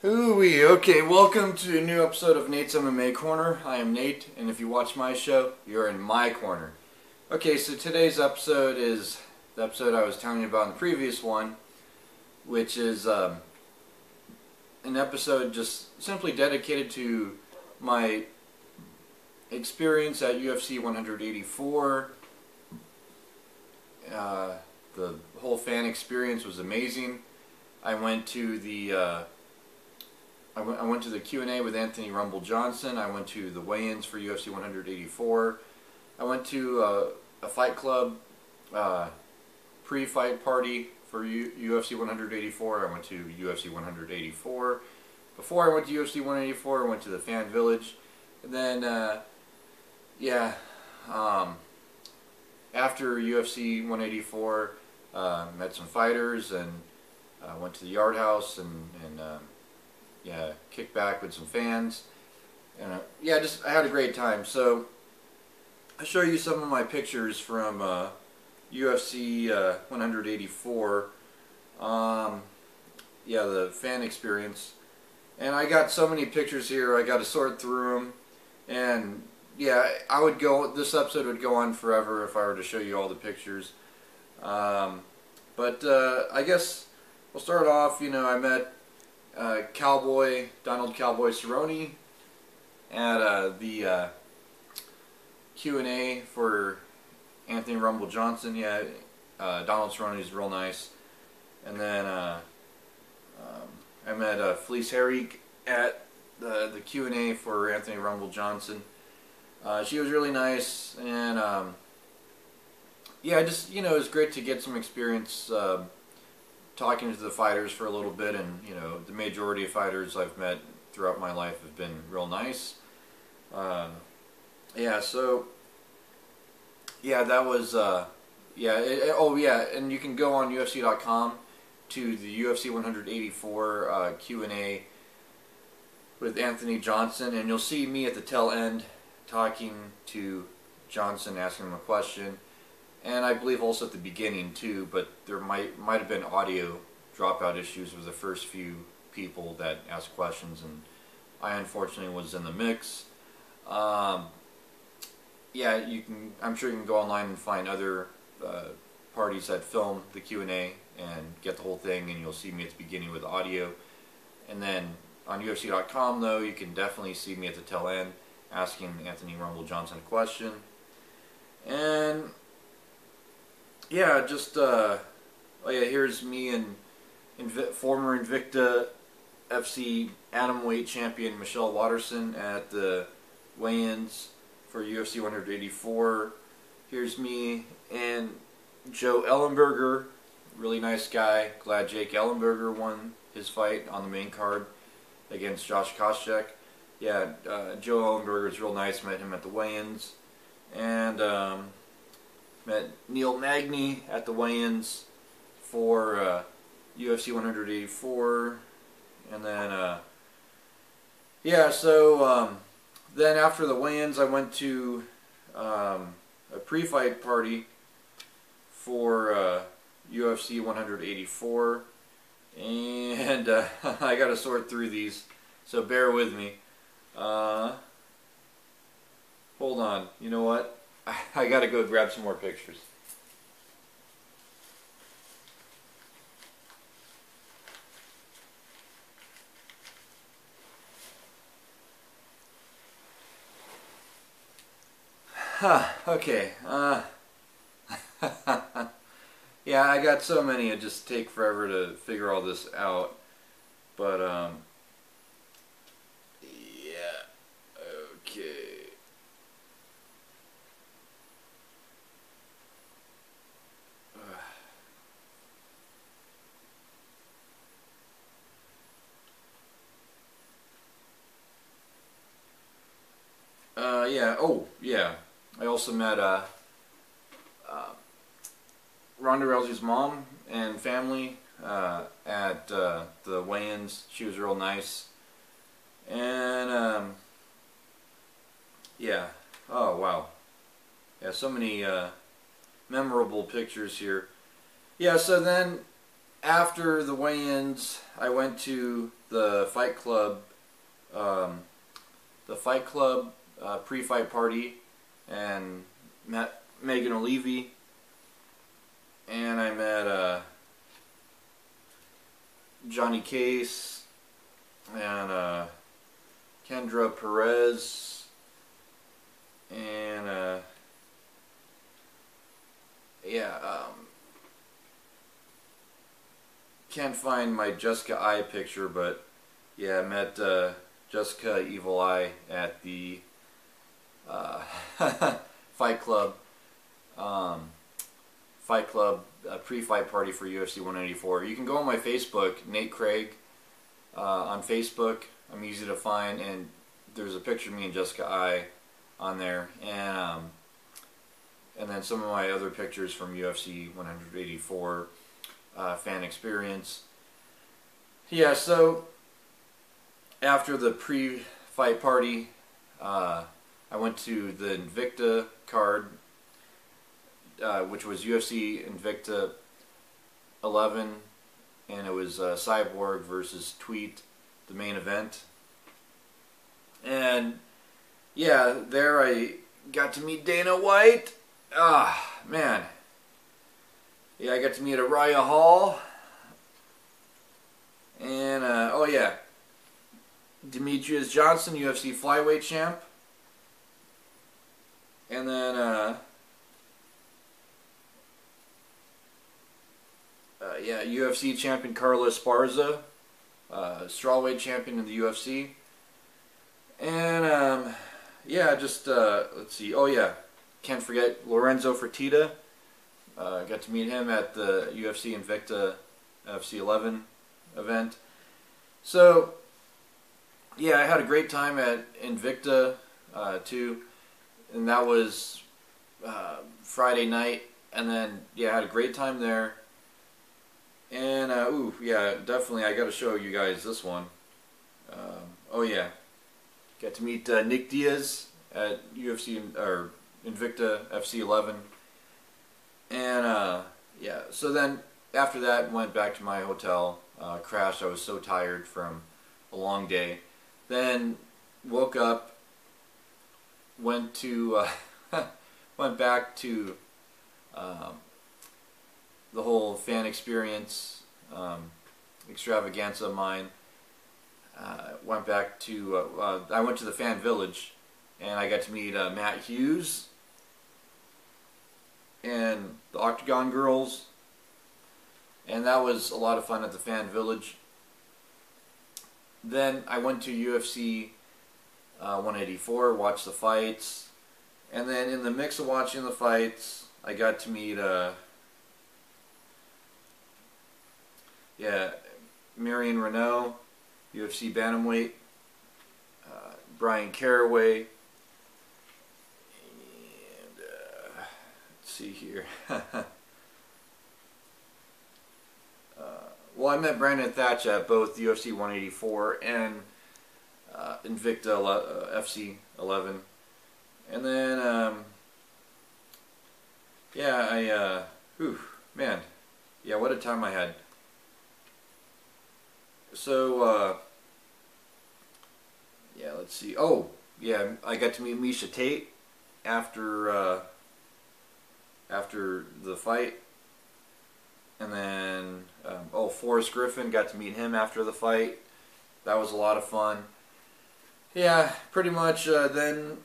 Hooey, okay, welcome to a new episode of Nate's MMA Corner. I am Nate, and if you watch my show, you're in my corner. Okay, so today's episode is the episode I was telling you about in the previous one, which is an episode just simply dedicated to my experience at UFC 184. The whole fan experience was amazing. I went to the I went to the Q&A with Anthony Rumble Johnson. I went to the weigh-ins for UFC 184. I went to a fight club pre-fight party for UFC 184. I went to UFC 184. Before I went to UFC 184, I went to the fan village. And then, after UFC 184, met some fighters and went to the Yard House and kicked back with some fans, and I had a great time. So I'll show you some of my pictures from UFC 184. The fan experience, and I got so many pictures here. I got to sort through them, and this episode would go on forever if I were to show you all the pictures. I guess we'll start off. I met Donald Cowboy Cerrone at the Q&A for Anthony Rumble Johnson. Donald Cerrone is real nice. And then I met Felice Herrick at the Q&A for Anthony Rumble Johnson. She was really nice, and it was great to get some experience talking to the fighters for a little bit, and the majority of fighters I've met throughout my life have been real nice. That was and you can go on UFC.com to the UFC 184 Q&A with Anthony Johnson, and you'll see me at the tail end talking to Johnson, asking him a question. And I believe also at the beginning too, but there might have been audio dropout issues with the first few people that asked questions, and I unfortunately was in the mix. I'm sure you can go online and find other parties that film the Q&A and get the whole thing, and you'll see me at the beginning with audio. And then on UFC.com though, you can definitely see me at the tail end asking Anthony Rumble Johnson a question. And here's me and former Invicta FC atomweight champion Michelle Watterson at the weigh-ins for UFC 184. Here's me and Joe Ellenberger, really nice guy. Glad Jake Ellenberger won his fight on the main card against Josh Koscheck. Joe Ellenberger is real nice. Met him at the weigh-ins, and met Neil Magny at the weigh-ins for UFC 184, and then then after the weigh-ins I went to a pre-fight party for UFC 184, and I gotta sort through these, so bear with me. Hold on, you know what? I gotta go grab some more pictures. Okay. I got so many, it just take forever to figure all this out. But, okay. I also met Ronda Rousey's mom and family at the weigh-ins. She was real nice. And oh wow. So many memorable pictures here. So then after the weigh-ins, I went to the Fight Club, pre-fight party, and met Megan O'Leary, and I met Johnny Case and Kendra Perez, and can't find my Jessica I picture, but yeah, I met Jessica Evil Eye at the Fight Club pre-fight party for UFC 184. You can go on my Facebook, Nate Craig, on Facebook. I'm easy to find, and there's a picture of me and Jessica I on there, and then some of my other pictures from UFC 184 fan experience. Yeah, so after the pre-fight party, I went to the Invicta card, which was UFC Invicta 11, and it was Cyborg versus Tweet, the main event. And yeah, there I got to meet Dana White. Ah, man. Yeah, I got to meet Araya Hall. And, oh yeah, Demetrius Johnson, UFC flyweight champ. And then, yeah, UFC champion Carlos Esparza, strawweight champion in the UFC. And, yeah, just, let's see, oh yeah, can't forget Lorenzo Fertitta. Got to meet him at the UFC Invicta FC 11 event. So, yeah, I had a great time at Invicta, too. And that was Friday night. And then, yeah, I had a great time there. And, ooh, yeah, definitely, I got to show you guys this one. Oh, yeah. Got to meet Nick Diaz at UFC, or Invicta FC 11. And, yeah, so then after that, went back to my hotel, crashed. I was so tired from a long day. Then woke up, went to, went back to the whole fan experience extravaganza of mine. Went back to, I went to the fan village, and I got to meet Matt Hughes and the Octagon Girls, and that was a lot of fun at the fan village. Then I went to UFC 184, watched the fights, and then in the mix of watching the fights, I got to meet yeah, Marion Renault, UFC bantamweight, Brian Caraway, and let's see here. Well, I met Brandon Thatch at both UFC 184 and Invicta FC 11, and then yeah, whew, man, yeah, what a time I had. So yeah, let's see. Oh, yeah, I got to meet Misha Tate after after the fight. And then, oh, Forrest Griffin, got to meet him after the fight. That was a lot of fun. Yeah, pretty much then,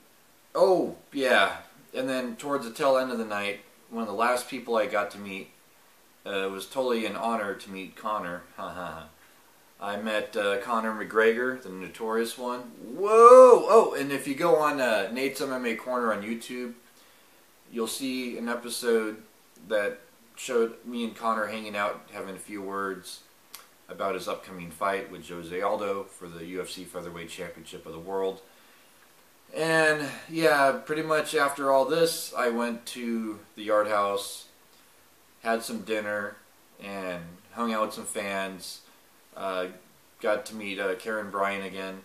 oh, yeah. And then towards the tail end of the night, one of the last people I got to meet, it was totally an honor to meet Conor. I met Conor McGregor, the notorious one. Whoa! Oh, and if you go on Nate's MMA Corner on YouTube, you'll see an episode that showed me and Conor hanging out, having a few words about his upcoming fight with Jose Aldo for the UFC Featherweight Championship of the World. And yeah, pretty much after all this, I went to the Yard House, had some dinner, and hung out with some fans. Got to meet Karen Bryan again,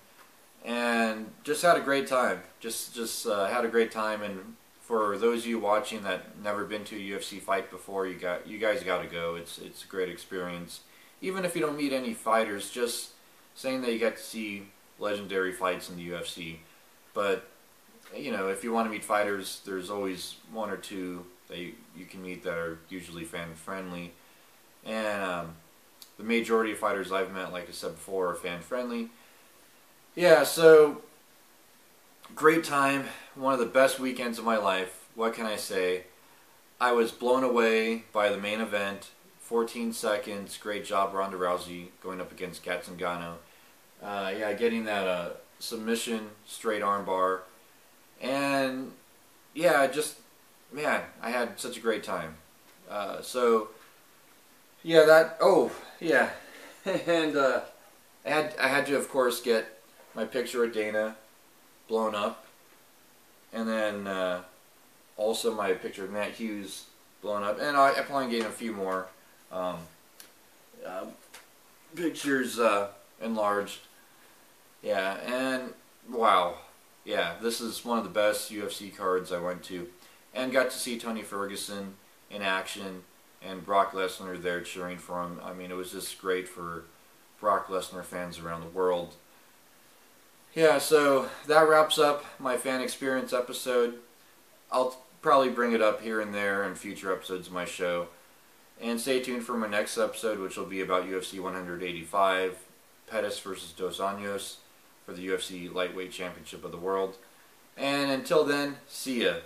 and just had a great time. Just had a great time. And for those of you watching that never been to a UFC fight before, you guys got to go. It's a great experience. Even if you don't meet any fighters, just saying that you get to see legendary fights in the UFC. But, you know, if you want to meet fighters, there's always one or two that you can meet that are usually fan-friendly. And the majority of fighters I've met, like I said before, are fan-friendly. Yeah, so, great time. One of the best weekends of my life. What can I say? I was blown away by the main event. 14 seconds. Great job, Ronda Rousey, going up against Kat Zingano. Yeah, getting that submission, straight armbar. And, yeah, just, man, I had such a great time. So, yeah, that, oh, yeah. And I had to, of course, get my picture of Dana blown up. And then also my picture of Matt Hughes blown up. And I plan on getting a few more pictures enlarged. Yeah, and wow. Yeah, this is one of the best UFC cards I went to. And got to see Tony Ferguson in action and Brock Lesnar there cheering for him. I mean, it was just great for Brock Lesnar fans around the world. Yeah, so that wraps up my fan experience episode. I'll probably bring it up here and there in future episodes of my show. And stay tuned for my next episode, which will be about UFC 185, Pettis versus Dos Anjos for the UFC Lightweight Championship of the World. And until then, see ya.